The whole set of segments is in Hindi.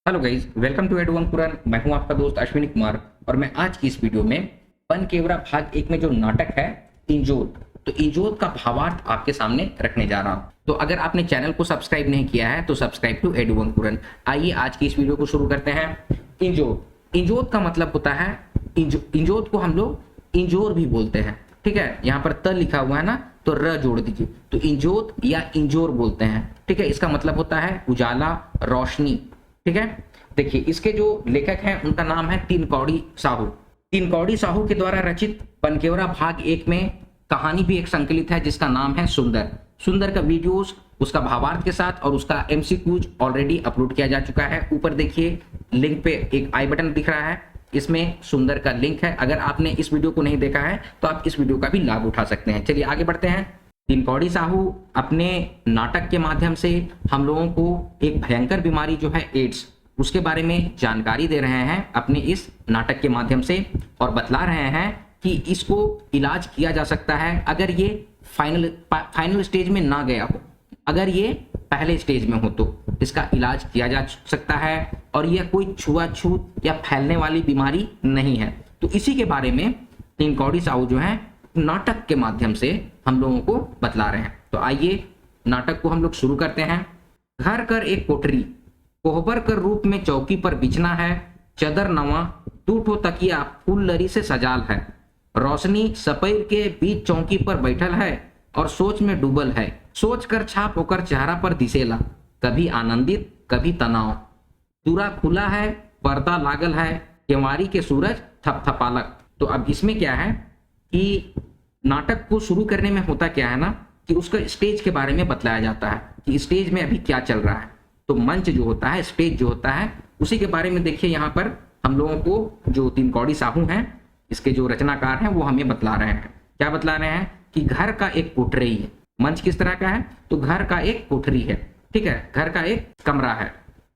Hello guys, welcome to Edwan पुराण। मैं हूं आपका दोस्त अश्विनी कुमार और मैं आज की इस वीडियो में बनकेवरा भाग 1 में जो नाटक है इंजोत, तो इंजोत का भावार्थ आपके सामने रखने जा रहा हूं। तो अगर आपने चैनल को सब्सक्राइब नहीं किया है तो सब्सक्राइब टू एडवन पुराण। आइए आज की इस वीडियो को शुरू करते हैं। इंजोत का मतलब होता है इंजोत को हम लोग इंजोर भी बोलते हैं। ठीक है, यहाँ पर त लिखा हुआ है ना, तो र जोड़ दीजिए, तो इंजोत या इंजोर बोलते हैं। ठीक है, इसका मतलब होता है उजाला, रोशनी। ठीक है, देखिए इसके जो लेखक हैं उनका नाम है तीन कौड़ी साहू। तीन कौड़ी साहू के द्वारा रचित बनकेवरा भाग 1 में कहानी भी एक संकलित है जिसका नाम है सुंदर। सुंदर का वीडियोस उसका भावार्थ के साथ और उसका एमसीक्यूज ऑलरेडी अपलोड किया जा चुका है। ऊपर देखिए लिंक पे एक आई बटन दिख रहा है, इसमें सुंदर का लिंक है। अगर आपने इस वीडियो को नहीं देखा है तो आप इस वीडियो का भी लाभ उठा सकते हैं। चलिए आगे बढ़ते हैं। तीन कौड़ी साहू अपने नाटक के माध्यम से हम लोगों को एक भयंकर बीमारी जो है एड्स, उसके बारे में जानकारी दे रहे हैं अपने इस नाटक के माध्यम से, और बतला रहे हैं कि इसको इलाज किया जा सकता है अगर ये फाइनल स्टेज में ना गया हो। अगर ये पहले स्टेज में हो तो इसका इलाज किया जा सकता है, और यह कोई छुआछूत या फैलने वाली बीमारी नहीं है। तो इसी के बारे में तीन कौड़ी साहू जो है नाटक के माध्यम से हम लोगों को बतला रहे हैं। तो आइए नाटक को हम लोग शुरू करते हैं। घर कर एक कोठरी, कोहबर कर रूप में चौकी पर बिछना है, चदर नवा टूटो तकिया फूल लरी से सजाल है, रोशनी सपैर के बीच चौकी पर बैठल है और सोच में डूबल है। सोच कर छाप होकर चेहरा पर दिसेला, कभी आनंदित कभी तनाव। दूरा खुला है, पर्दा लागल है, केवारी के सूरज थपथपालक। तो अब इसमें क्या है कि नाटक को शुरू करने में होता क्या है ना कि उसका स्टेज के बारे में बतलाया जाता है कि स्टेज में अभी क्या चल रहा है। तो मंच जो होता है, स्टेज जो होता है, उसी के बारे में देखिए यहाँ पर हम लोगों को जो तीन कौड़ी साहू हैं, इसके जो रचनाकार हैं, वो हमें बतला रहे हैं। क्या बतला रहे हैं कि घर का एक कोठरी है। मंच किस तरह का है, तो घर का एक कोठरी है। ठीक है, घर का एक कमरा है।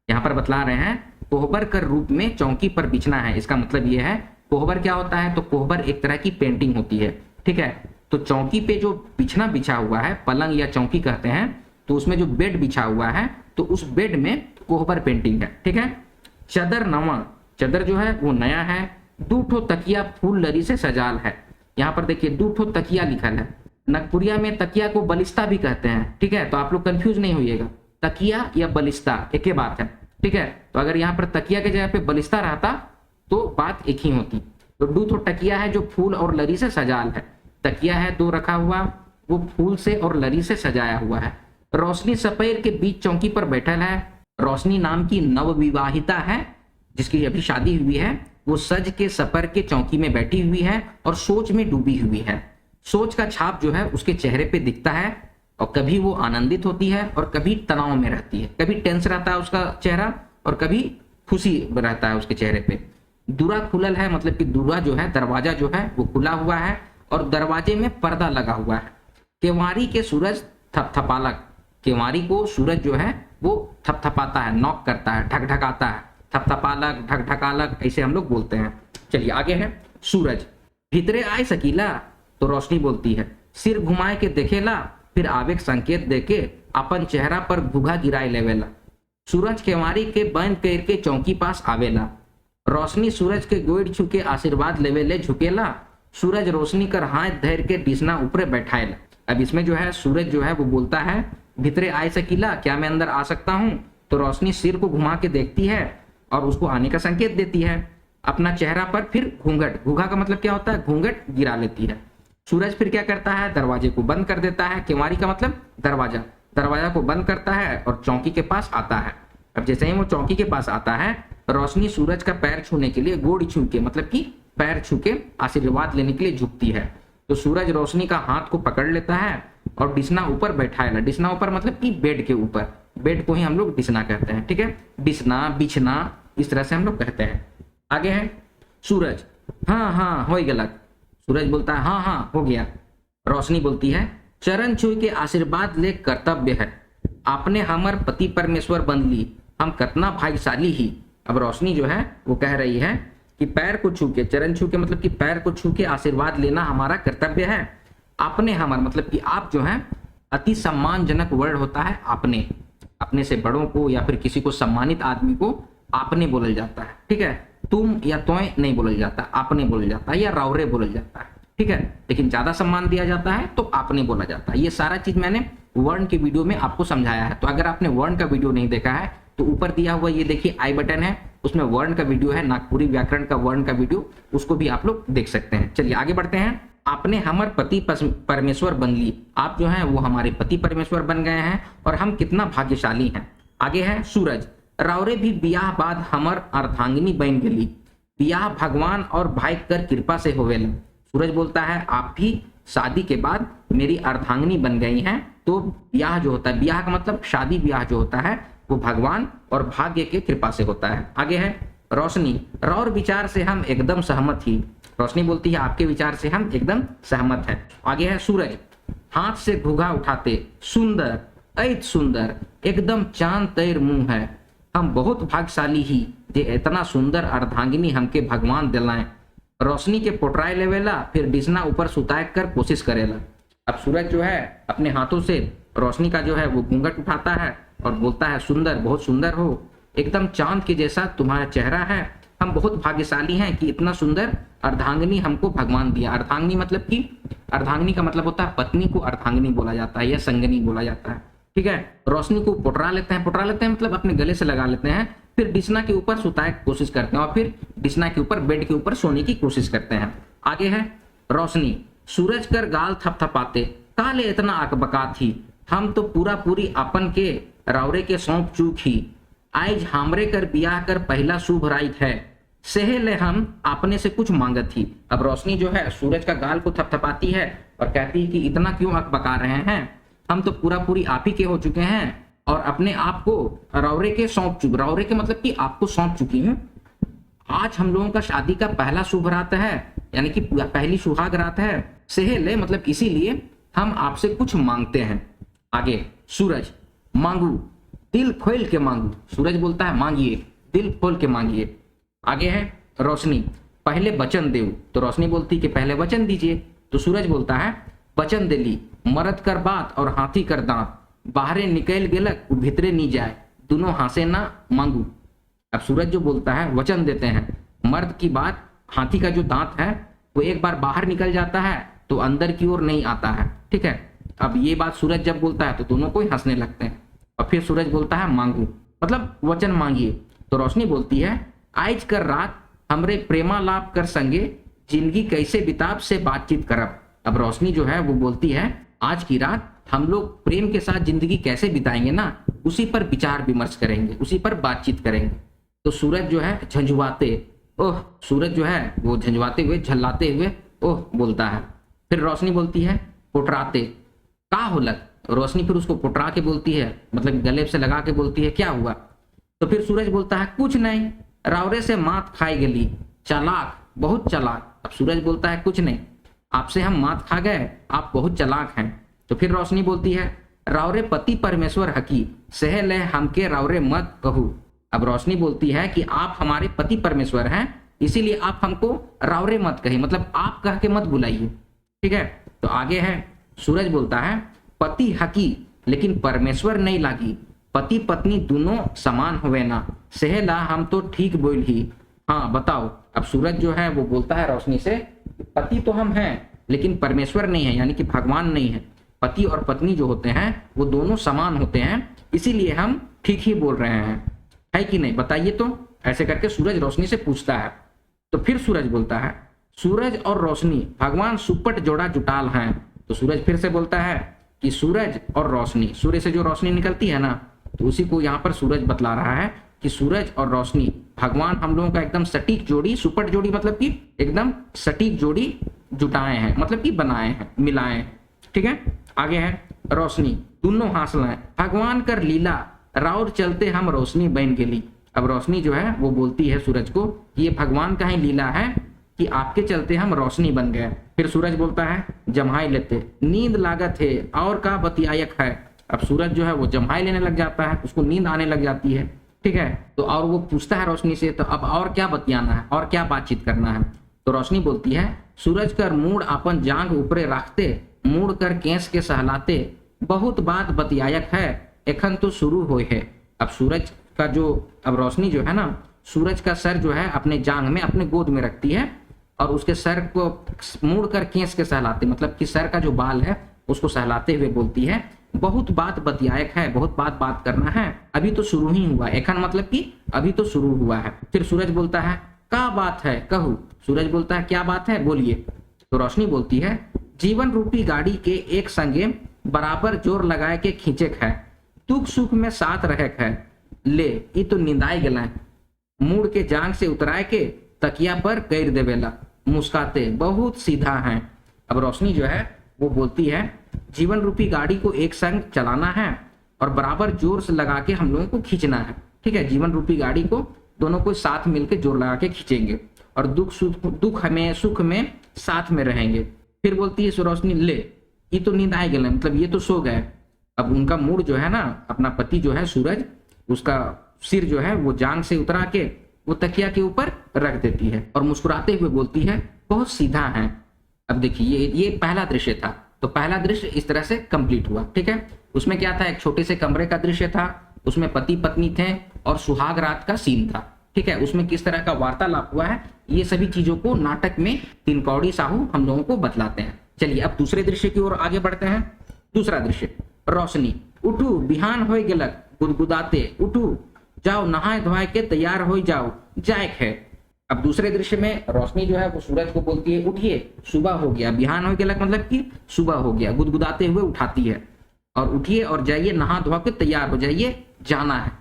यहाँ पर बतला रहे हैं कोहबर कर रूप में चौकी पर बिछना है। इसका मतलब ये है, कोहबर क्या होता है, तो कोहबर एक तरह की पेंटिंग होती है। ठीक है, तो चौकी पे जो बिछना बिछा हुआ है, पलंग या चौकी कहते हैं, तो उसमें जो बेड बिछा हुआ है, तो उस बेड में कोहबर पेंटिंग है। ठीक है, चदर नवा, चदर जो है वो नया है। दूठो तकिया फूल लरी से सजाल है। यहाँ पर देखिए दूठो तकिया लिखल है। नगपुरिया में तकिया को बलिस्ता भी कहते हैं। ठीक है, तो आप लोग कंफ्यूज नहीं होइएगा, तकिया या बलिस्ता एक ही बात है। ठीक है, तो अगर यहाँ पर तकिया के जगह पे बलिस्ता रहता तो बात एक ही होती। तो दूठो तकिया है जो फूल और लरी से सजाल है। तकिया है दो रखा हुआ, वो फूल से और लरी से सजाया हुआ है। रोशनी सपैर के बीच चौकी पर बैठल है। रोशनी नाम की नवविवाहिता है जिसकी अभी शादी हुई है, वो सज के सपर के चौकी में बैठी हुई है और सोच में डूबी हुई है। सोच का छाप जो है उसके चेहरे पे दिखता है, और कभी वो आनंदित होती है और कभी तनाव में रहती है। कभी टेंस रहता है उसका चेहरा और कभी खुशी रहता है उसके चेहरे पे। दूरा खुलल है, मतलब कि दूरा जो है, दरवाजा जो है वो खुला हुआ है और दरवाजे में पर्दा लगा हुआ है। केवारी के सूरज थपथपालक, केवारी को सूरज जो है वो थपथपाता है, नॉक करता है, ढकढकाता है। थपथपालक, ढकढकालक ऐसे हम लोग बोलते हैं। चलिए आगे है। सूरज भीतरे आए सकीला, तो रोशनी बोलती है, सिर घुमाए के देखेला, फिर आवेग संकेत देके अपन चेहरा पर घुघा गिराए लेवेला। सूरज केवारी के बंद कर के चौकी पास आवेला। रोशनी सूरज के गोइड छू के आशीर्वाद लेवेले झुकेला। सूरज रोशनी कर हाथ धैर के डिसना ऊपर बैठाएला। अब इसमें जो है सूरज जो है वो बोलता है भीतरे आए सकीला, क्या मैं अंदर आ सकता हूँ। तो रोशनी सिर को घुमा के देखती है और उसको आने का संकेत देती है। अपना चेहरा पर फिर घूंघट, घूंघा का मतलब क्या होता है, घूंघट गिरा लेती है। सूरज फिर क्या करता है, दरवाजे को बंद कर देता है। केवारी का मतलब दरवाजा, दरवाजा को बंद करता है और चौकी के पास आता है। अब जैसे ही वो चौकी के पास आता है, रोशनी सूरज का पैर छूने के लिए गोड़ छू के, मतलब कि पैर छू के आशीर्वाद लेने के लिए झुकती है। तो सूरज रोशनी का हाथ को पकड़ लेता है और डिसना ऊपर बैठाएगा। डिसना ऊपर मतलब कि बेड के ऊपर, बेड को ही हम लोग डिसना कहते हैं। ठीक है, डिसना, बिछना, इस तरह से हम लोग कहते हैं। आगे है सूरज, हाँ हाँ हो गलत। सूरज बोलता है हाँ हाँ हो गया। रोशनी बोलती है चरण छू के आशीर्वाद ले कर्तव्य है, आपने हमर पति परमेश्वर बन ली, हम कतना भाग्यशाली ही। अब रोशनी जो है वो कह रही है कि पैर को छू के, चरण छू के मतलब कि पैर को छू के आशीर्वाद लेना हमारा कर्तव्य है। आपने हमर मतलब कि आप जो है, अति सम्मानजनक वर्ड होता है आपने, अपने से बड़ों को या फिर किसी को सम्मानित आदमी को आपने बोलल जाता है, ठीक है। तुम या तोय नहीं बोलल जाता, आपने बोलल जाता है, या रावरे बोलल जाता है, ठीक है। लेकिन ज्यादा सम्मान दिया जाता है तो आपने बोला जाता है। ये सारा चीज मैंने वर्ण के वीडियो में आपको समझाया है। तो अगर आपने वर्ण का वीडियो नहीं देखा है तो ऊपर दिया हुआ ये देखिए आई बटन है, उसमें वर्ण का वीडियो है, नागपुरी व्याकरण का वर्ण का वीडियो, उसको भी आप लोग देख सकते हैं। चलिए आगे बढ़ते हैं। आपने हमार पति परमेश्वर बन ली, आप जो है वो हमारे पति परमेश्वर बन गए हैं और हम कितना भाग्यशाली हैं। आगे है सूरज, रावरे भी बियाह बाद हमर अर्धांगिनी बन गेली, बियाह भगवान और भाई कर कृपा से होवेला। सूरज बोलता है आप भी शादी के बाद मेरी अर्धांगिनी बन गई हैं। तो ब्याह जो होता है, ब्याह का मतलब शादी ब्याह जो होता है वो भगवान और भाग्य के कृपा से होता है। आगे है रोशनी, रौर विचार से हम एकदम सहमत ही। रोशनी बोलती है आपके विचार से हम एकदम सहमत हैं। आगे है सूरज, हाथ से घुघा उठाते, सुंदर ऐत सुंदर एकदम चांद तैर मुंह है, हम बहुत भाग्यशाली ही जे इतना सुंदर अर्धांगिनी हमके भगवान दिलाएं। रोशनी के पोटराए लेवेला, फिर डिसना ऊपर सुताए कर कोशिश करेला। अब सूरज जो है अपने हाथों से रोशनी का जो है वो घूंघट उठाता है और बोलता है सुंदर, बहुत सुंदर हो, एकदम चांद के जैसा तुम्हारा चेहरा है, हम बहुत भाग्यशाली हैं कि इतना सुंदर अर्धांगिनी हमको भगवान दिया। अर्धांगिनी मतलब कि अर्धांगिनी का मतलब होता है पत्नी को अर्धांगिनी बोला जाता है या संगनी बोला जाता है, ठीक है। रोशनी को पोटरा लेते हैं मतलब अपने गले से लगा लेते हैं, फिर डिसना के ऊपर सुताए की कोशिश करते हैं और फिर डिसना के ऊपर बेड के ऊपर सोने की कोशिश करते हैं। आगे है रोशनी, सूरज कर गाल थपथपाते, काले इतना अकबका थी, हम तो पूरा पूरी अपन के रावरे के सौंप चूक ही, आज हमरे कर बियाह कर पहला शुभ राइत है, सेहले हम अपने से कुछ मांगत थी। अब रोशनी जो है सूरज का गाल को थपथपाती है और कहती है कि इतना क्यों अकबका रहे हैं, हम तो पूरा पूरी आप ही के हो चुके हैं और अपने आप को रावरे के सौंप चुके, रावरे के मतलब कि आपको सौंप चुकी हूँ। आज हम लोगों का शादी का पहला शुभ रात है, यानी कि पहली सुहाग रात है। सेहले मतलब इसीलिए हम आपसे कुछ मांगते हैं। आगे सूरज, मांगू दिल खोल के मांगू, सूरज बोलता है मांगिए, दिल खोल के मांगिए। आगे है रोशनी, पहले वचन देव, तो रोशनी बोलती कि पहले वचन दीजिए, तो सूरज बोलता है वचन देली, मरद कर बात और हाथी कर दांत, बाहरे निकल गेलक भीतरे नी जाए, दोनों हासे ना मांगू। अब सूरज जो बोलता है वचन देते हैं, मर्द की बात, हाथी का जो दांत है वो एक बार बाहर निकल जाता है तो अंदर की ओर नहीं आता है, ठीक है। अब ये बात सूरज जब बोलता है तो दोनों को ही हंसने लगते हैं और फिर सूरज बोलता है मांगू मतलब वचन मांगिए। तो रोशनी बोलती है आज कर रात हमरे प्रेमालाप कर संगे जिंदगी कैसे बिताब से बातचीत करब। अब रोशनी जो है वो बोलती है आज की रात हम लोग प्रेम के साथ जिंदगी कैसे बिताएंगे ना, उसी पर विचार विमर्श करेंगे, उसी पर बातचीत करेंगे। तो सूरज जो है झंझुआते, ओह, सूरज जो है वो झंझुआते हुए झल्लाते हुए ओह बोलता है। फिर रोशनी बोलती है पोटराते, का होलक, रोशनी फिर उसको पोटरा के बोलती है, मतलब गले से लगा के बोलती है क्या हुआ। तो फिर सूरज बोलता है कुछ नहीं, रावरे से मात खाई गली, चालाक, बहुत चालाक। अब सूरज बोलता है कुछ नहीं, आपसे हम मात खा गए, आप बहुत चालाक हैं। तो फिर रोशनी बोलती है रावरे पति परमेश्वर हकी, सह ले हमके रावरे मत कहू। अब रोशनी बोलती है कि आप हमारे पति परमेश्वर हैं, इसीलिए आप हमको रावरे मत कहिए, मतलब आप कह के मत बुलाइए, ठीक है। तो आगे है सूरज बोलता है पति हकी लेकिन परमेश्वर नहीं लागी, पति पत्नी दोनों समान हुए ना, सहेला हम तो ठीक बोल ही, हाँ बताओ। अब सूरज जो है वो बोलता है रोशनी से पति तो हम हैं लेकिन परमेश्वर नहीं है, यानी कि भगवान नहीं है। पति और पत्नी जो होते हैं वो दोनों समान होते हैं, इसीलिए हम ठीक ही बोल रहे हैं, है कि नहीं, बताइए। तो ऐसे करके सूरज रोशनी से पूछता है। तो फिर सूरज बोलता है सूरज और रोशनी भगवान सुपट जोड़ा जुटाल हैं। तो सूरज फिर से बोलता है कि सूरज और रोशनी, सूर्य से जो रोशनी निकलती है ना, तो उसी को यहाँ पर सूरज बतला रहा है कि सूरज और रोशनी भगवान हम लोगों का एकदम सटीक जोड़ी, सुपट जोड़ी मतलब कि एकदम सटीक जोड़ी जुटाए हैं, मतलब कि बनाए हैं, मिलाए हैं, ठीक है। आगे है रोशनी दोनों हासलाएं, भगवान कर लीला राउर चलते हम रोशनी बन गेली। अब रोशनी जो है वो बोलती है सूरज को कि ये भगवान का ही लीला है कि आपके चलते हम रोशनी बन गए। फिर सूरज बोलता है जम्हाई लेते, नींद लागत है और का बतियायक है। अब सूरज जो है वो जम्हाई लेने लग जाता है, उसको नींद आने लग जाती है, ठीक है। तो और वो पूछता है रोशनी से तो अब और क्या बतियाना है और क्या बातचीत करना है। तो रोशनी बोलती है सूरज कर मूड अपन जांग ऊपरे रखते, मूड कर केस के सहलाते, बहुत बात बतियायक है, एखन तो शुरू हुए है। अब सूरज का जो अब रोशनी जो है ना सूरज का सर जो है अपने जांग में अपने गोद में रखती है और उसके सर को मोड़ कर खींच के सहलाते, मतलब कि सर का जो बाल है उसको सहलाते हुए बोलती है, बहुत बात बतियायक है, बहुत बात करना है, अभी तो शुरू ही हुआ। एखन मतलब कि अभी तो शुरू हुआ है। फिर सूरज बोलता है का बात है कहू। सूरज बोलता है क्या बात है बोलिए। तो रोशनी बोलती है जीवन रूपी गाड़ी के एक संगे बराबर जोर लगाए के खींचे है, दुख सुख में साथ रहे है, ले ई तो निंदाई गला, मुड़ के जांग से उतराए के तकिया पर कर देवेला, मुस्काते बहुत सीधा है। अब रोशनी जो है वो बोलती है जीवन रूपी गाड़ी को एक संग चलाना है और बराबर जोर से लगा के हम लोगों को खींचना है। ठीक है, जीवन रूपी गाड़ी को दोनों को साथ मिलकर जोर लगा के खींचेंगे और दुख में सुख में साथ में रहेंगे। फिर बोलती है रोशनी ले ये तो नींद आए गए, मतलब ये तो सो गए। अब उनका मूड जो है ना, अपना पति जो है सूरज, उसका सिर जो है वो जांग से उतरा के वो तकिया के ऊपर रख देती है और मुस्कुराते हुए बोलती है बहुत सीधा है। अब देखिए ये पहला दृश्य था, तो पहला दृश्य इस तरह से कंप्लीट हुआ। ठीक है, उसमें क्या था, एक छोटे से कमरे का दृश्य था, उसमें पति पत्नी थे और सुहाग रात का सीन था। ठीक है, उसमें किस तरह का वार्तालाप हुआ है, ये सभी चीजों को नाटक में तीन कौड़ी साहू हम लोगों को बतलाते हैं। चलिए अब दूसरे दृश्य की ओर आगे बढ़ते हैं। दूसरा दृश्य, रोशनी उठू बिहान हो गेलक गुदगुदाते, उठू जाओ नहाए धोए के तैयार हो जाओ जायक है। अब दूसरे दृश्य में रोशनी जो है वो सूरज को बोलती है उठिए सुबह हो गया, बिहान हो गेलक मतलब कि सुबह हो गया, गुदगुदाते हुए उठाती है और उठिए और जाइए नहा धोआ के तैयार हो जाइए, जाना है।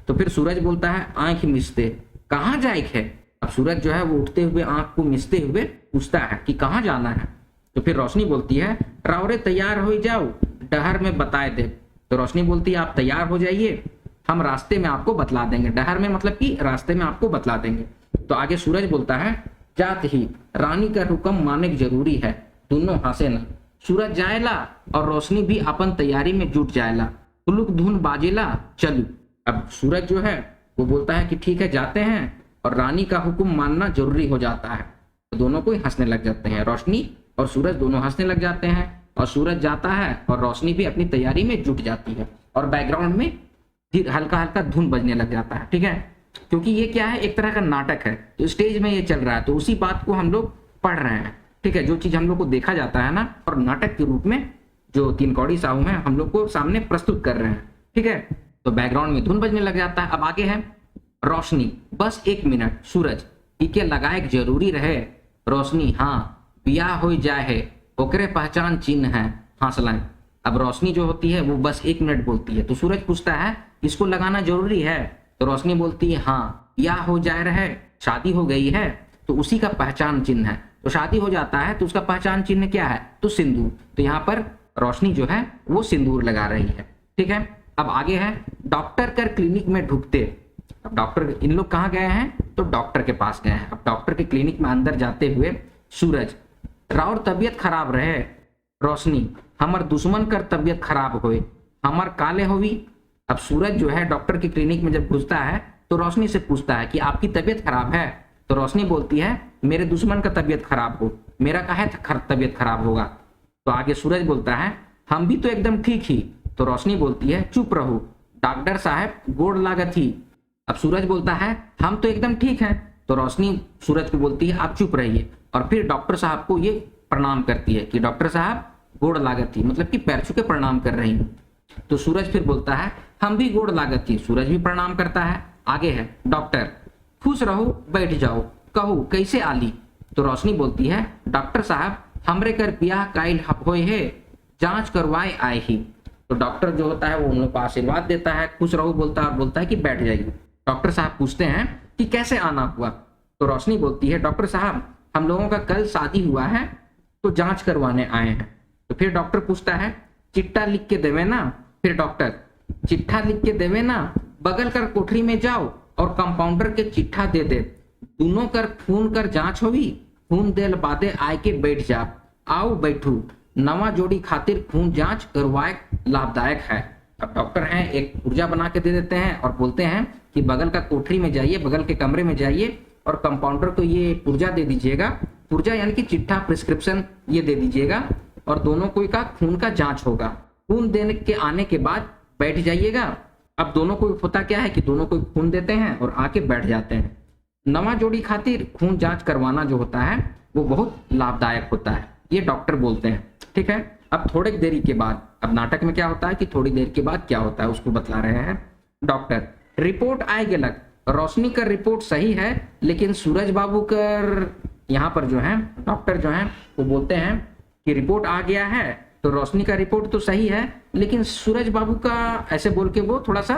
तो फिर सूरज बोलता है आंख मिसते कहाँ जायक है। अब सूरज जो है वो उठते हुए आंख को मिसते हुए पूछता है कि कहाँ जाना है। तो फिर रोशनी बोलती है रावरे तैयार हो जाओ डहर में बताए दे। तो रोशनी बोलती है आप तैयार हो जाइए, हम रास्ते में आपको बतला देंगे। डहर में मतलब कि रास्ते में आपको बतला देंगे। तो आगे सूरज बोलता है जात ही रानी का हुक्म माने जरूरी है, दोनों हंसे न। सूरज जाएला और रोशनी भी अपन तैयारी में जुट जाएला, कुलुक धुन बाजेला चलू। अब सूरज जो है वो बोलता है कि ठीक है जाते हैं और रानी का हुक्म मानना जरूरी हो जाता है। तो दोनों को हंसने लग जाते हैं, रोशनी और सूरज दोनों हंसने लग जाते हैं और सूरज जाता है और रोशनी भी अपनी तैयारी में जुट जाती है और बैकग्राउंड में हल्का हल्का धुन बजने लग जाता है। ठीक है, क्योंकि ये क्या है, एक तरह का नाटक है, तो स्टेज में ये चल रहा है, तो उसी बात को हम लोग पढ़ रहे हैं। ठीक है, जो चीज हम लोग को देखा जाता है ना, और नाटक के रूप में जो तीन कौड़ी साहू हैं हम लोग को सामने प्रस्तुत कर रहे हैं। ठीक है, तो बैकग्राउंड में धुन बजने लग जाता है। अब आगे है रोशनी बस 1 मिनट, सूरज इके लगाए जरूरी रहे, रोशनी हाँ बियाह हो जाए है ओकरे पहचान चिन्ह है हंसलाएं। अब रोशनी जो होती है वो बस 1 मिनट बोलती है, तो सूरज पूछता है इसको लगाना जरूरी है। तो रोशनी बोलती है हाँ बियाह हो जाए रहे, शादी हो गई है तो उसी का पहचान चिन्ह है। तो शादी हो जाता है तो उसका पहचान चिन्ह क्या है, तो सिंदूर। तो यहाँ पर रोशनी जो है वो सिंदूर लगा रही है। ठीक है, अब आगे है डॉक्टर कर क्लिनिक में ढुकते। अब डॉक्टर, इन लोग कहाँ गए हैं, तो डॉक्टर के पास गए हैं। अब डॉक्टर के क्लिनिक में अंदर जाते हुए सूरज राउर तबीयत खराब रहे, रोशनी हमर दुश्मन कर तबीयत खराब होए, हमर काले होवी। अब सूरज जो है डॉक्टर की क्लिनिक में जब घुसता है तो रोशनी से पूछता है कि आपकी तबीयत खराब है। तो रोशनी बोलती है मेरे दुश्मन का तबीयत खराब हो, मेरा काहे तबीयत खराब होगा। तो आगे सूरज बोलता है हम भी तो एकदम ठीक ही। तो रोशनी बोलती है चुप रहो डॉक्टर साहब गोड़ लागत ही। अब सूरज बोलता है हम तो एकदम ठीक हैं। तो रोशनी सूरज को बोलती है आप चुप रहिए और फिर डॉक्टर साहब को ये प्रणाम करती है कि डॉक्टर साहब गोड़ लागत थी, मतलब कि पैर छू के प्रणाम कर रही हूँ। तो सूरज फिर बोलता है हम भी गोड़ लागत थी, सूरज भी प्रणाम करता है। आगे है डॉक्टर खुश रहो बैठ जाओ कहो कैसे आली। तो रोशनी बोलती है डॉक्टर साहब हमरे कर ब्याह काइल होए है, जांच करवाए आए ही। तो डॉक्टर जो होता है वो उन लोग को आशीर्वाद देता है, खुश रहो बोलता है और बोलता है कि बैठ जाइए। डॉक्टर साहब पूछते हैं कि कैसे आना हुआ। तो रोशनी बोलती है डॉक्टर साहब हम लोगों का कल शादी हुआ है तो जांच करवाने आए हैं। तो फिर डॉक्टर पूछता है चिट्ठा लिख के देवे ना। फिर डॉक्टर चिट्ठा लिख के देवे ना, बगल कर कोठरी में जाओ और कंपाउंडर के चिट्ठा दे दे, दोनों कर खून कर जांच होगी, खून देल बादे आए के बैठ जा, आओ बैठू नवा जोड़ी खातिर खून जांच करवाए लाभदायक है। अब डॉक्टर हैं एक पुर्जा बना के दे देते हैं और बोलते हैं कि बगल का कोठरी में जाइए, बगल के कमरे में जाइए और कंपाउंडर को ये पुर्जा दे दीजिएगा, पुर्जा यानी कि चिट्ठा प्रिस्क्रिप्शन ये दे दीजिएगा और दोनों कोई का खून का जांच होगा। खून देने के आने के बाद बैठ जाइएगा अब दोनों को होता क्या है कि दोनों को खून देते हैं और आके बैठ जाते हैं। नवा जोड़ी खातिर खून जांच करवाना जो होता है वो बहुत लाभदायक होता है, ये डॉक्टर बोलते हैं। ठीक है, अब थोड़ी देरी के बाद, अब नाटक में क्या होता है कि थोड़ी देर के बाद क्या होता है उसको बतला रहे हैं डॉक्टर। रिपोर्ट आए गलत, रोशनी का रिपोर्ट सही है लेकिन सूरज बाबू कर, यहाँ पर जो है डॉक्टर जो है वो बोलते हैं कि रिपोर्ट आ गया है तो रोशनी का रिपोर्ट तो सही है लेकिन सूरज बाबू का, ऐसे बोल के वो थोड़ा सा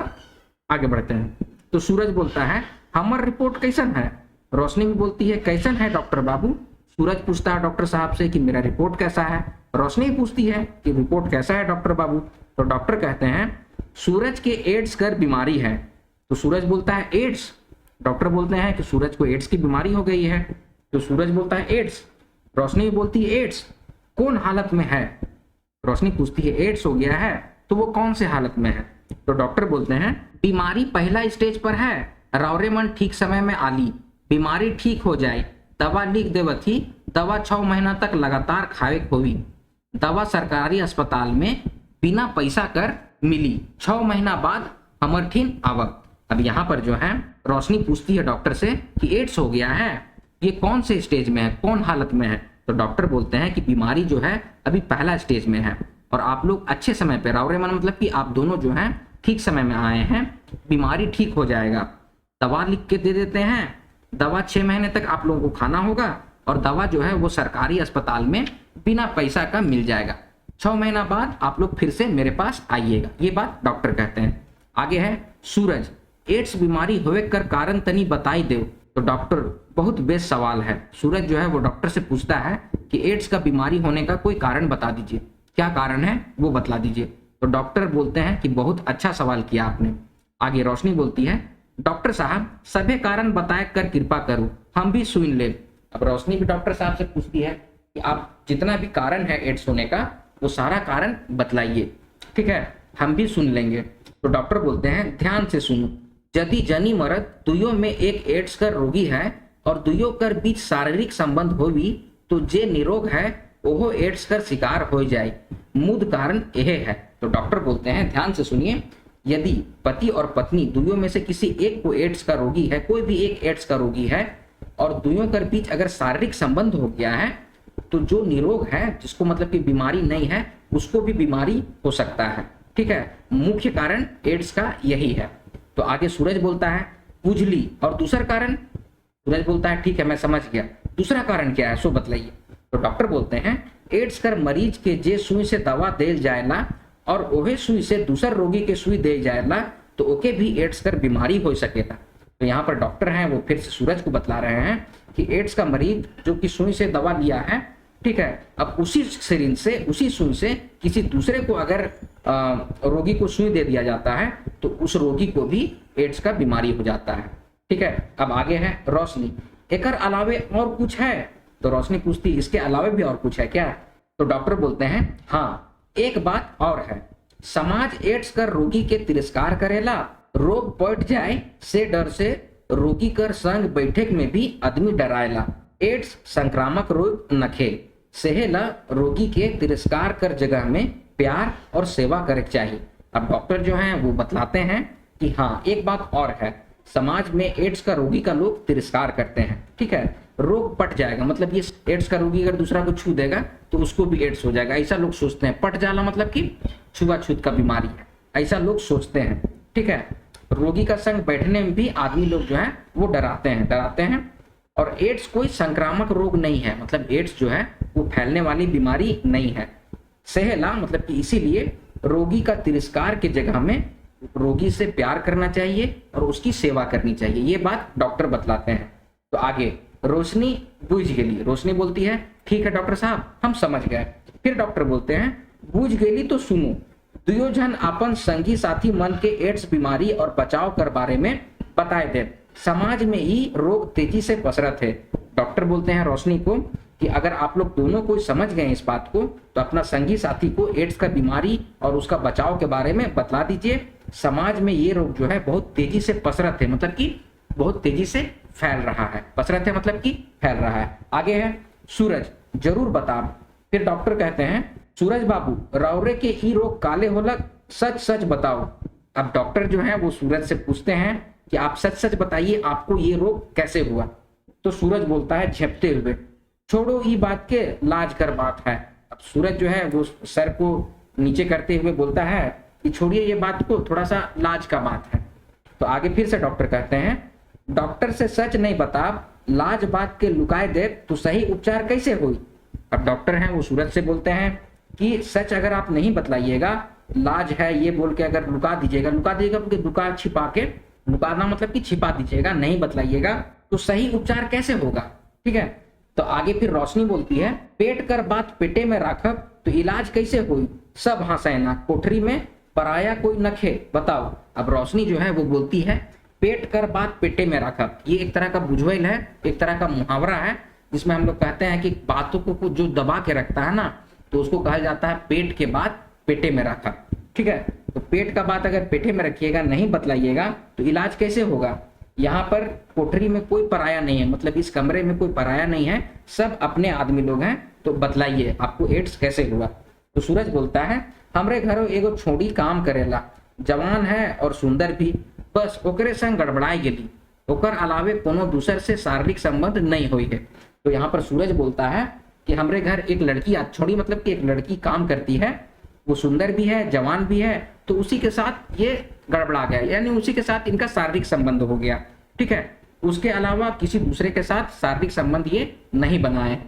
आगे बढ़ते हैं। तो सूरज बोलता है हमार रिपोर्ट कैसन है, रोशनी भी बोलती है कैसन है डॉक्टर बाबू। सूरज पूछता है डॉक्टर साहब से कि मेरा रिपोर्ट कैसा है, रोशनी पूछती है कि रिपोर्ट कैसा है डॉक्टर बाबू। तो डॉक्टर कहते हैं सूरज के एड्स कर बीमारी है। तो सूरज बोलता है एड्स, डॉक्टर बोलते हैं कि सूरज को एड्स की बीमारी हो गई है। तो सूरज बोलता है एड्स, रोशनी भी बोलती है एड्स कौन हालत में है, रोशनी पूछती है एड्स हो गया है तो वो कौन से हालत में है। तो डॉक्टर बोलते हैं बीमारी पहला स्टेज पर है, रावरे मन ठीक समय में आली, बीमारी ठीक हो जाए दवा लिख देवथी, दवा 6 महीना तक लगातार खावे होवी, दवा सरकारी अस्पताल में बिना पैसा कर मिली, 6 महीना बाद हमर ठीन आवक। अब यहाँ पर जो है रोशनी पूछती है डॉक्टर से कि एड्स हो गया है, ये कौन से स्टेज में है, कौन हालत में है। तो डॉक्टर बोलते हैं कि बीमारी जो है अभी पहला स्टेज में है और आप लोग अच्छे समय पे, रावरे मन मतलब कि आप दोनों जो हैं ठीक समय में आए हैं, बीमारी ठीक हो जाएगा, दवा लिख के दे देते हैं, दवा 6 महीने तक आप लोगों को खाना होगा और दवा जो है वो सरकारी अस्पताल में बिना पैसा का मिल जाएगा, 6 महीना बाद आप लोग फिर से मेरे पास आइएगा, ये बात डॉक्टर कहते हैं। आगे है सूरज, एड्स बीमारी होवे कर कारण तनी बताई दो। तो डॉक्टर, बहुत बेस्ट सवाल है, सूरज जो है वो डॉक्टर से पूछता है कि एड्स का बीमारी होने का कोई कारण बता दीजिए, क्या कारण है वो बतला दीजिए। तो डॉक्टर बोलते हैं कि बहुत अच्छा सवाल किया आपने। आगे रोशनी बोलती है डॉक्टर साहब सभी कारण बताए कर कृपा करो, हम भी सुन ले। अब रोशनी भी डॉक्टर साहब से पूछती है कि आप जितना भी कारण है एड्स होने का वो सारा कारण बतलाइए, ठीक है, हम भी सुन लेंगे। तो डॉक्टर बोलते हैं ध्यान से सुनो, यदि जनी मर्द दुइयों में एक एड्स का रोगी है और दुइयों कर बीच शारीरिक संबंध होवी तो जे निरोग है ओहो एड्स कर शिकार हो जाए, मूल कारण यह है। तो डॉक्टर बोलते हैं ध्यान से सुनिए, यदि पति और पत्नी दुइयों में से किसी एक को एड्स का रोगी है, कोई भी एक एड्स का रोगी है और दुइयों के बीच अगर शारीरिक संबंध हो गया है तो जो निरोग है, जिसको मतलब कि बीमारी नहीं है, उसको भी बीमारी हो सकता है, ठीक है, मुख्य कारण एड्स का यही है। तो आगे सूरज बोलता है बुझली, और दूसरा कारण, सूरज बोलता है ठीक है मैं समझ गया, दूसरा कारण क्या है सो बतलाइए। तो डॉक्टर बोलते हैं एड्स कर मरीज के जे सुई से दवा देल जाएला और ओहे सुई से दूसर रोगी के सुई दे जाएला तो ओके भी एड्स कर बीमारी हो सकेला। तो यहाँ पर डॉक्टर हैं वो फिर से सूरज को बतला रहे हैं कि एड्स का मरीज जो कि सुई से दवा लिया है, ठीक है, अब उसी सिरिंज से, उसी सुई से किसी दूसरे को अगर रोगी को सुई दे दिया जाता है तो उस रोगी को भी एड्स का बीमारी हो जाता है, ठीक है। अब आगे है रोशनी, एकर अलावे और कुछ है। तो रोशनी पूछती इसके अलावे भी और कुछ है क्या। तो डॉक्टर बोलते हैं हाँ एक बात और है, समाज एड्स कर रोगी के तिरस्कार करेला, रोग पट जाए से डर से रोगी कर संग बैठक में भी आदमी डराएला, एड्स संक्रामक रोग नखे सेहेला रोगी के तिरस्कार कर जगह में प्यार और सेवा करे चाहिए। अब डॉक्टर जो हैं वो बतलाते हैं कि हाँ एक बात और है, समाज में एड्स का रोगी का लोग तिरस्कार करते हैं, ठीक है, रोग पट जाएगा मतलब ये एड्स का रोगी अगर दूसरा को छू देगा तो उसको भी एड्स हो जाएगा, ऐसा लोग सोचते हैं। पट जाला मतलब कि छुआछूत का बीमारी है, ऐसा लोग सोचते हैं, ठीक है। रोगी का संग बैठने में भी आदमी लोग जो है वो डराते हैं। और एड्स कोई संक्रामक रोग नहीं है, मतलब एड्स जो है वो फैलने वाली बीमारी नहीं है। सेहला मतलब कि इसीलिए रोगी का तिरस्कार की जगह में रोगी से प्यार करना चाहिए और उसकी सेवा करनी चाहिए, ये बात डॉक्टर बतलाते हैं। तो आगे रोशनी बूझ गेली, रोशनी बोलती है ठीक है डॉक्टर साहब हम समझ गए। फिर डॉक्टर बोलते हैं बूझ गेली तो सुनो, दुयो जन अपन संगी साथी मन के एड्स बीमारी और बचाव कर बारे में बताए दे, समाज में ही रोग तेजी से पसरत है। डॉक्टर बोलते हैं रोशनी को कि अगर आप लोग दोनों को समझ गए इस बात को तो अपना संगी साथी को एड्स का बीमारी और उसका बचाव के बारे में बतला दीजिए, समाज में ये रोग जो है बहुत तेजी से पसरत है, मतलब कि बहुत तेजी से फैल रहा है, पसरत है मतलब कि फैल रहा है। आगे है सूरज, जरूर बता। फिर डॉक्टर कहते हैं सूरज बाबू रौरे के ई रोग काले होलक, सच सच बताओ। अब डॉक्टर जो है वो सूरज से पूछते हैं कि आप सच सच बताइए आपको ये रोग कैसे हुआ। तो सूरज बोलता है झेपते हुए, छोड़ो ई बात के लाज कर बात है। अब सूरज जो है वो सर को नीचे करते हुए बोलता है कि छोड़िए ये बात को, थोड़ा सा लाज का बात है। तो आगे फिर से डॉक्टर कहते हैं, डॉक्टर से सच नहीं बता, लाज बात के लुकाए दे तो सही उपचार कैसे हुई। अब डॉक्टर हैं वो सूरज से बोलते हैं कि सच अगर आप नहीं बतलाइएगा, लाज है ये बोल के अगर लुका दीजिएगा लुका छिपा के, लुकाना मतलब कि छिपा दीजिएगा, नहीं बतलाइएगा तो सही उपचार कैसे होगा। ठीक है। तो आगे फिर रोशनी बोलती है, पेट कर बात पेटे में राखब तो इलाज कैसे हुई, सब हंसैना कोठरी में पराया कोई नखे बताओ। अब रोशनी जो है वो बोलती है, पेट कर बात पेटे में रखब, ये एक तरह का बुझवेल है, एक तरह का मुहावरा है जिसमें हम लोग कहते हैं कि बातों को जो दबा के रखता है ना, तो उसको कहा जाता है पेट के बात पेटे में रखा। ठीक है। तो पेट का बात अगर पेटे में रखिएगा, नहीं बतलाइएगा तो इलाज कैसे होगा। यहाँ पर कोठरी में कोई पराया नहीं है, मतलब इस कमरे में कोई पराया नहीं है, सब अपने आदमी लोग हैं, तो बतलाइए आपको एड्स कैसे हुआ। तो सूरज बोलता है, हमरे घरों एगो छोड़ी काम करेला, जवान है और सुंदर भी, बस ओकरे संग गड़बड़ाई गेली, ओकर अलावे कोनो दूसर से शारीरिक संबंध नहीं हुई है। तो यहाँ पर सूरज बोलता है कि हमरे घर एक लड़की छोड़ी, मतलब कि एक लड़की काम करती है, वो सुंदर भी है, जवान भी है, तो उसी के साथ ये गड़बड़ा गया, यानी उसी के साथ इनका शारीरिक संबंध हो गया। ठीक है। उसके अलावा किसी दूसरे के साथ शारीरिक संबंध ये नहीं बनाए।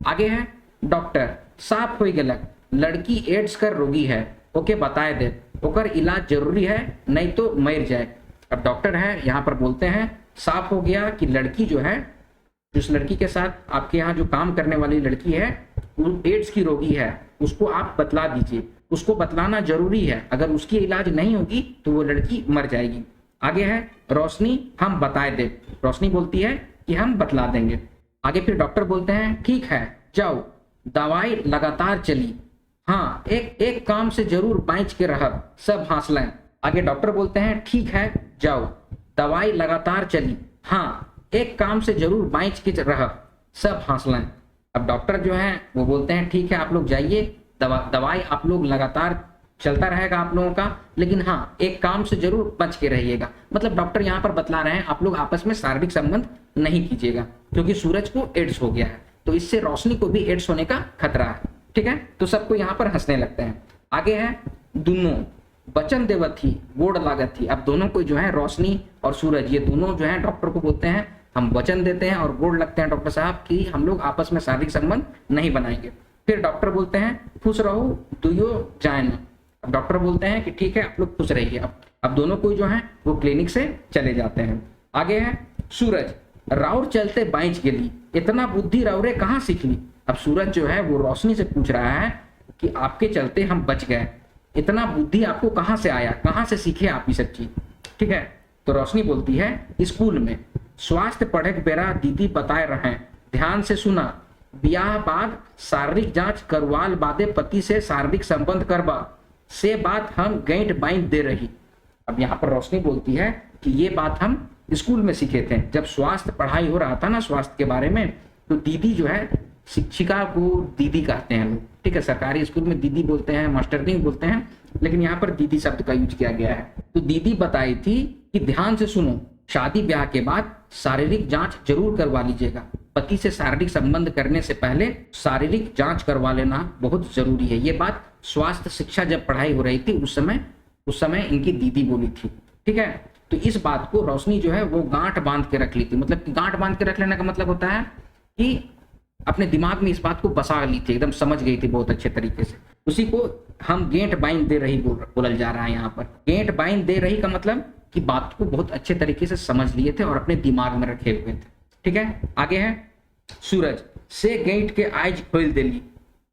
आगे है, डॉक्टर साफ हो गलक, लड़की एड्स कर रोगी है, ओके बताए दे, ओकर इलाज जरूरी है नहीं तो मर जाए। अब डॉक्टर है यहाँ पर बोलते हैं, साफ हो गया कि लड़की जो है, जिस लड़की के साथ आपके यहाँ जो काम करने वाली लड़की है वो एड्स की रोगी है, उसको आप बतला दीजिए, उसको बतलाना जरूरी है, अगर उसकी इलाज नहीं होगी तो वो लड़की मर जाएगी। आगे है, रोशनी हम बताए दे, रोशनी बोलती है कि हम बतला देंगे। आगे फिर डॉक्टर बोलते हैं, ठीक है जाओ, दवाई लगातार चली, हाँ एक एक काम से जरूर बाँच के रह, सब हौसलें। आगे डॉक्टर बोलते हैं, ठीक है जाओ, दवाई लगातार चली, हाँ एक काम से जरूर बाँच के रह, सब हौसलें। अब डॉक्टर जो है वो बोलते हैं, ठीक है आप लोग जाइए, दवाई आप लोग लगातार चलता रहेगा आप लोगों का, लेकिन हाँ एक काम से जरूर बच के रहिएगा। मतलब डॉक्टर यहाँ पर बतला रहे हैं आप लोग आपस में शारीरिक संबंध नहीं कीजिएगा, क्योंकि सूरज को एड्स हो गया है, तो इससे रोशनी को भी एड्स होने का खतरा है। ठीक है। तो सबको यहाँ पर हंसने लगते हैं। आगे है, दोनों वचन देवत थी गोड़ लागत थी। अब दोनों को जो है, रोशनी और सूरज, ये दोनों जो है डॉक्टर को बोलते हैं, हम वचन देते हैं और गोड़ लगते हैं डॉक्टर साहब कि हम लोग आपस में शारीरिक संबंध नहीं बनाएंगे। फिर डॉक्टर बोलते हैं, खुश रहो दुयो जाए ना। अब डॉक्टर बोलते हैं कि ठीक है आप लोग खुश रहिए। अब दोनों कोई जो है वो क्लिनिक से चले जाते हैं। आगे है, सूरज राउर चलते बाइच गेली, इतना बुद्धि राउरे कहाँ सीख ली। अब सूरज जो है वो रोशनी से पूछ रहा है कि आपके चलते हम बच गए, इतना बुद्धि आपको कहाँ से आया, कहाँ से सीखे आप ये सब चीज। ठीक है। तो रोशनी बोलती है, स्कूल में स्वास्थ्य पढ़े बेरा दीदी बताए रहे, ध्यान से सुना, ब्याह बाद शारीरिक जांच करवाल बादे पति से शारीरिक संबंध करवा, से बात हम गाइड बाइंड दे रही। अब यहाँ पर रोशनी बोलती है कि ये बात हम स्कूल में सीखे थे, जब स्वास्थ्य पढ़ाई हो रहा था ना स्वास्थ्य के बारे में, तो दीदी जो है, शिक्षिका को दीदी कहते हैं लोग। ठीक है। सरकारी स्कूल में दीदी बोलते हैं, मास्टरनी बोलते हैं, लेकिन यहाँ पर दीदी शब्द का यूज किया गया है। तो दीदी बताई थी कि ध्यान से सुनो, शादी ब्याह के बाद शारीरिक जांच जरूर करवा लीजिएगा, पति से शारीरिक संबंध करने से पहले शारीरिक जांच करवा लेना बहुत जरूरी है। ये बात स्वास्थ्य शिक्षा जब पढ़ाई हो रही थी उस समय इनकी दीदी बोली थी। ठीक है। तो इस बात को रोशनी जो है वो गांठ बांध के रख ली थी। मतलब कि गांठ बांध के रख लेने का मतलब होता है कि अपने दिमाग में इस बात को बसा ली थी, एकदम समझ गई थी बहुत अच्छे तरीके से। उसी को हम गेंट बाइंड दे रही बोलल जा रहा है यहाँ पर। गेंट बाइंड दे रही का मतलब कि बात को बहुत अच्छे तरीके से समझ लिए थे और अपने दिमाग में रखे हुए थे। ठीक है। आगे है, सूरज से गेट के आज खोल देली।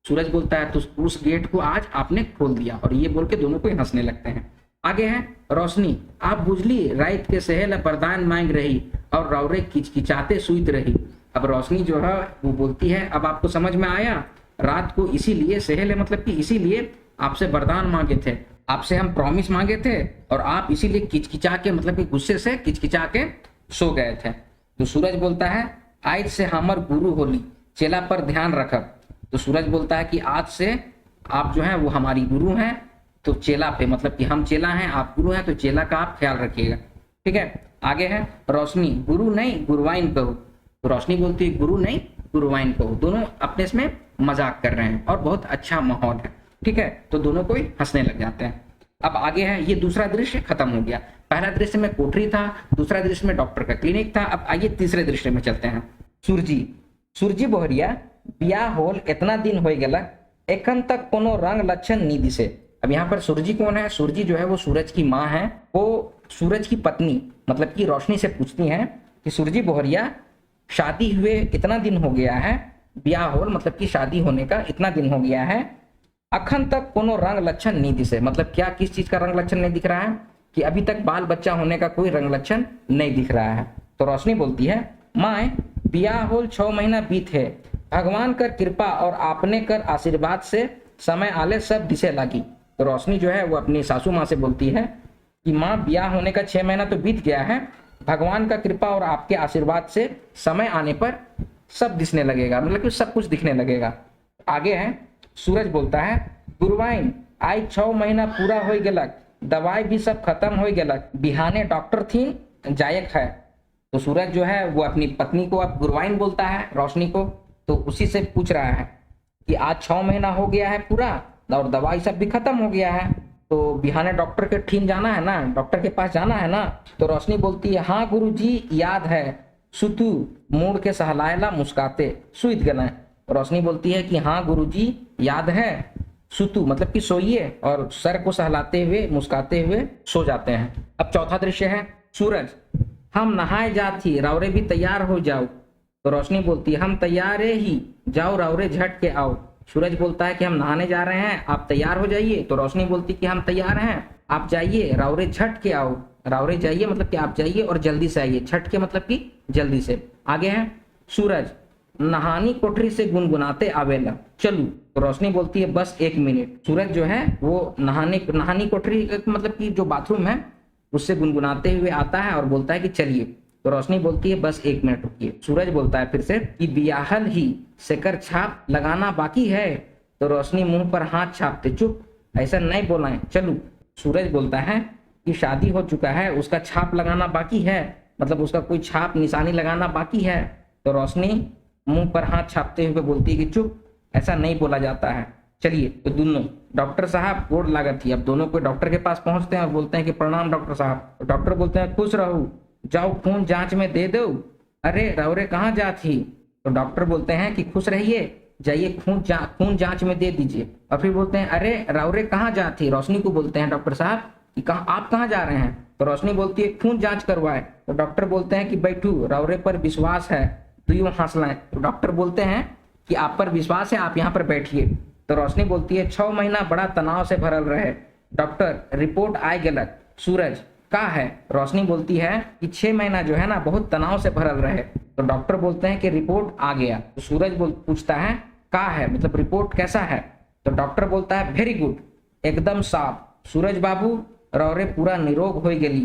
सूरज बोलता है तो उस गेट को आज आपने खोल दिया, और ये बोल के दोनों को हंसने लगते हैं। आगे है, रोशनी आप बुझली रात के सहेल वरदान मांग रही और रौरे किचकिचाते सुइत रही। अब रोशनी जो है वो बोलती है, अब आपको समझ में आया, रात को इसीलिए सहेल मतलब कि इसीलिए आपसे वरदान मांगे थे, आपसे हम प्रॉमिस मांगे थे, और आप इसीलिए किचकिचा के मतलब कि गुस्से से किचकिचा के सो गए थे। तो सूरज बोलता है, आज से हमर गुरु होली, चेला पर ध्यान रखब। तो सूरज बोलता है कि आज से आप जो है वो हमारी गुरु हैं, तो चेला पे, मतलब कि हम चेला हैं आप गुरु हैं, तो चेला का आप ख्याल रखिएगा। ठीक है, आगे है रोशनी, गुरु नहीं गुरुवाइन कहो। तो रोशनी बोलती है गुरु नहीं गुरुवाइन कहो। दोनों अपने इसमें मजाक कर रहे हैं और बहुत अच्छा माहौल है। ठीक है, तो दोनों कोई हंसने लग जाते हैं। अब आगे है, ये दूसरा दृश्य खत्म हो गया। पहला दृश्य में कोठरी था, दूसरा दृश्य में डॉक्टर का क्लिनिक था। अब आइए तीसरे दृश्य में चलते हैं। सूरजी बोहरिया बियाह होल इतना दिन हो गया, एखन तक कोनो रंग लक्षण नहीं दिसे। अब यहाँ पर सूरजी कौन है? सूरजी जो है वो सूरज की माँ है, वो सूरज की पत्नी मतलब कि रोशनी से पूछती हैं कि सूरजी बोहरिया शादी हुए इतना दिन हो गया है, ब्याह होल मतलब कि शादी होने का इतना दिन हो गया है, अखन तक कोनो रंग लक्षण नहीं दिसे। मतलब क्या, किस चीज का रंग लक्षण नहीं दिख रहा है? कि अभी तक बाल बच्चा होने का कोई रंग लक्षण नहीं दिख रहा है। तो रोशनी बोलती है माए ब्याह होल 6 महीना बीत है, भगवान कर कृपा और आपने कर आशीर्वाद से समय आले सब दिसे लागी। तो रोशनी जो है वो अपनी सासू माँ से बोलती है कि माँ ब्याह होने का 6 महीना तो बीत गया है, भगवान का कृपा और आपके आशीर्वाद से समय आने पर सब दिखने लगेगा, मतलब कि सब कुछ दिखने लगेगा। आगे है, सूरज बोलता है गुरुवाइन आई 6 महीना पूरा हो गलक, दवाई भी सब खत्म हो गलक, बिहाने डॉक्टर थी जायक है। तो सूरज जो है वो अपनी पत्नी को अब गुरुवाइन बोलता है, रोशनी को, तो उसी से पूछ रहा है कि आज 6 महीना हो गया है पूरा और दवाई सब भी खत्म हो गया है, तो बिहाने डॉक्टर के ठीन जाना है ना, डॉक्टर के पास जाना है ना। तो रोशनी बोलती है हाँ गुरुजी याद है, सुतु मूड के सहलायला मुस्काते सुइत गना। रोशनी बोलती है कि हाँ गुरुजी याद है, सुतु मतलब कि सोइए, और सर को सहलाते हुए मुस्काते हुए सो जाते हैं। अब चौथा दृश्य है, सूरज हम नहाए जाती रावरे भी तैयार हो जाओ। तो रोशनी बोलती है हम तैयार ही, जाओ रावरे झट के आओ। सूरज बोलता है कि हम नहाने जा रहे हैं, आप तैयार हो जाइए। तो रोशनी बोलती कि हम तैयार हैं, आप जाइए रावरे झट के आओ। रावरे जाइए मतलब कि आप जाइए और जल्दी से आइए, झट के मतलब कि जल्दी से। आगे है, सूरज नहानी कोठरी से गुनगुनाते आवेला चलू। तो रोशनी बोलती है बस 1 मिनट। सूरज जो है वो नहानी कोठरी मतलब कि जो बाथरूम है उससे गुनगुनाते हुए आता है और बोलता है कि चलिए। तो रोशनी बोलती है बस 1 मिनट रुकिए। सूरज बोलता है फिर से कि बियाहल ही सेकर छाप लगाना बाकी है। तो रोशनी मुंह पर हाथ छापते चुप, ऐसा नहीं बोला चलू। सूरज बोलता है कि शादी हो चुका है, उसका छाप लगाना बाकी है, मतलब उसका कोई छाप निशानी लगाना बाकी है। तो रोशनी मुंह पर हाथ छापते हुए बोलती है कि चुप, ऐसा नहीं बोला जाता है, चलिए। तो दोनों डॉक्टर साहब गोड़ लागत थी, अब दोनों को डॉक्टर के पास पहुंचते हैं और बोलते हैं कि प्रणाम डॉक्टर साहब। तो डॉक्टर बोलते हैं खुश रहो, जाओ खून जांच में दे दो। अरे रावरे कहाँ जा थी? तो डॉक्टर बोलते हैं कि खुश रहिए, जाइए खून जांच में दे दीजिए। और फिर बोलते हैं अरे रावरे कहाँ जा थी? रोशनी को बोलते हैं डॉक्टर साहब कि आप कहाँ जा रहे हैं? तो रोशनी बोलती है खून जांच करवाए। तो डॉक्टर बोलते हैं कि बैठू, रावरे पर विश्वास है, तो यूं हंसलाएं। तो डॉक्टर बोलते हैं कि आप पर विश्वास है, आप यहाँ पर बैठिए। तो रोशनी बोलती है 6 महीना बड़ा तनाव से भरल रहे, डॉक्टर रिपोर्ट आए गलत। सूरज का है? रोशनी बोलती है कि 6 महीना जो है ना बहुत तनाव से भरल रहे। तो डॉक्टर बोलते हैं कि रिपोर्ट आ गया। तो सूरज पूछता है का है, मतलब रिपोर्ट कैसा है? तो डॉक्टर बोलता है वेरी गुड, एकदम साफ। सूरज बाबू रौरे पूरा निरोग हो गली।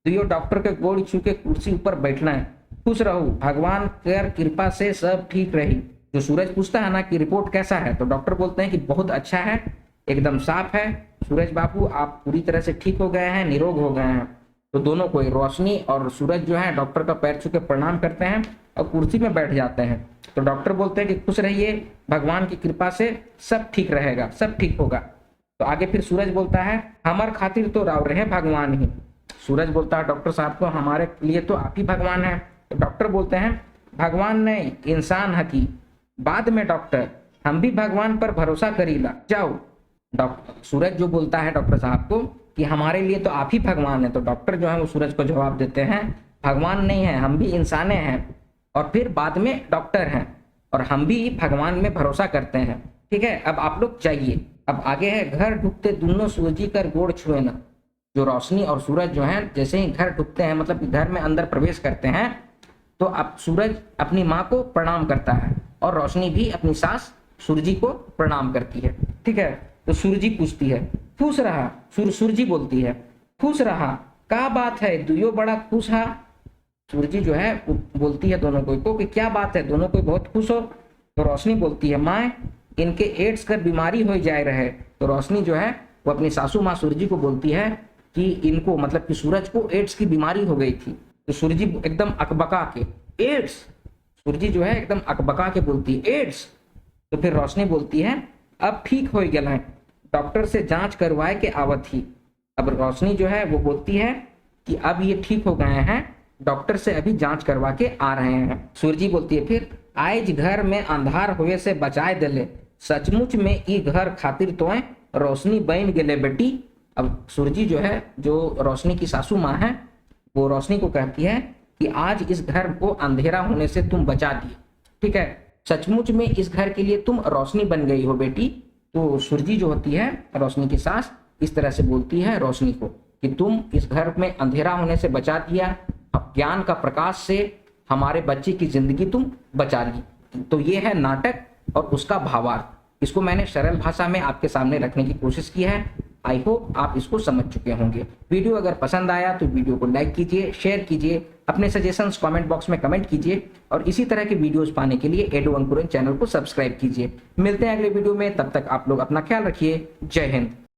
तो डॉक्टर के गोड़ छू के कुर्सी ऊपर बैठना है, खुश रहो, भगवान कर कृपा से सब ठीक रही। जो सूरज पूछता है ना कि रिपोर्ट कैसा है, तो डॉक्टर बोलते हैं कि बहुत अच्छा है, एकदम साफ है, सूरज बाबू आप पूरी तरह से ठीक हो गए हैं, निरोग हो गए हैं। तो दोनों को, रोशनी और सूरज जो है डॉक्टर का पैर छू के प्रणाम करते हैं और कुर्सी में बैठ जाते हैं। तो डॉक्टर बोलते हैं कि खुश रहिए, भगवान की कृपा से सब ठीक रहेगा, सब ठीक होगा। तो आगे फिर सूरज बोलता है हमार खातिर तो राव रहे भगवान ही। सूरज बोलता है डॉक्टर साहब को हमारे लिए तो आप ही भगवान है। तो डॉक्टर बोलते हैं भगवान नहीं, इंसान हकी। बाद में डॉक्टर हम भी भगवान पर भरोसा करीला, जाओ। डॉक्टर सूरज जो बोलता है डॉक्टर साहब को कि हमारे लिए तो आप ही भगवान है। तो डॉक्टर जो है वो सूरज को जवाब देते हैं भगवान नहीं है, हम भी इंसाने हैं, और फिर बाद में डॉक्टर हैं, और हम भी भगवान में भरोसा करते हैं। ठीक है, अब आप लोग जाइए। अब आगे है घर ढुकते दोनों सूरजी कर गोड़ छुए ना। जो रोशनी और सूरज जो है जैसे ही घर ढुकते हैं, मतलब घर में अंदर प्रवेश करते हैं, तो अब सूरज अपनी माँ को प्रणाम करता है और रोशनी भी अपनी सास सूरजी को प्रणाम करती है। ठीक है, तो सूरजी पूछती है खुश रहा। सूरजी बोलती है खुश रहा, क्या बात है, दुयो बड़ा खुश है। सूरजी जो है बोलती है दोनों को कि क्या बात है, दोनों को बहुत खुश हो। तो रोशनी बोलती है माँ इनके एड्स कर बीमारी हो जाए रहे। तो रोशनी जो है वो अपनी सासू माँ सूरजी को बोलती है कि इनको मतलब कि सूरज को एड्स की बीमारी हो गई थी। तो सूरजी एकदम अकबका के एड्स, सूरजी जो है एकदम अकबका के बोलती है एड्स। तो फिर रोशनी बोलती है अब ठीक हो गया है, डॉक्टर से जांच करवाए के आवत ही। अब रोशनी जो है वो बोलती है कि अब ये ठीक हो गए हैं, डॉक्टर से अभी जांच करवा के आ रहे हैं। सूरजी बोलती है फिर आज घर में अंधार हुए से बचाए दिले, सचमुच में ई घर खातिर तो रोशनी बन गेले बेटी। अब सूरजी जो है, जो रोशनी की सासू माँ है, वो रोशनी को कहती है कि आज इस घर को अंधेरा होने से तुम बचा दिए, ठीक है, सचमुच में इस घर के लिए तुम रोशनी बन गई हो बेटी। तो सूरजी जो होती है रोशनी की सास, इस तरह से बोलती है रोशनी को कि तुम इस घर में अंधेरा होने से बचा दिया, ज्ञान का प्रकाश से हमारे बच्चे की जिंदगी तुम बचा ली। तो ये है नाटक और उसका भावार्थ। इसको मैंने सरल भाषा में आपके सामने रखने की कोशिश की है। आई होप आप इसको समझ चुके होंगे। वीडियो अगर पसंद आया तो वीडियो को लाइक कीजिए, शेयर कीजिए, अपने सजेशंस कमेंट बॉक्स में कमेंट कीजिए और इसी तरह के वीडियोस पाने के लिए एडु अंकुरन चैनल को सब्सक्राइब कीजिए। मिलते हैं अगले वीडियो में, तब तक आप लोग अपना ख्याल रखिए। जय हिंद।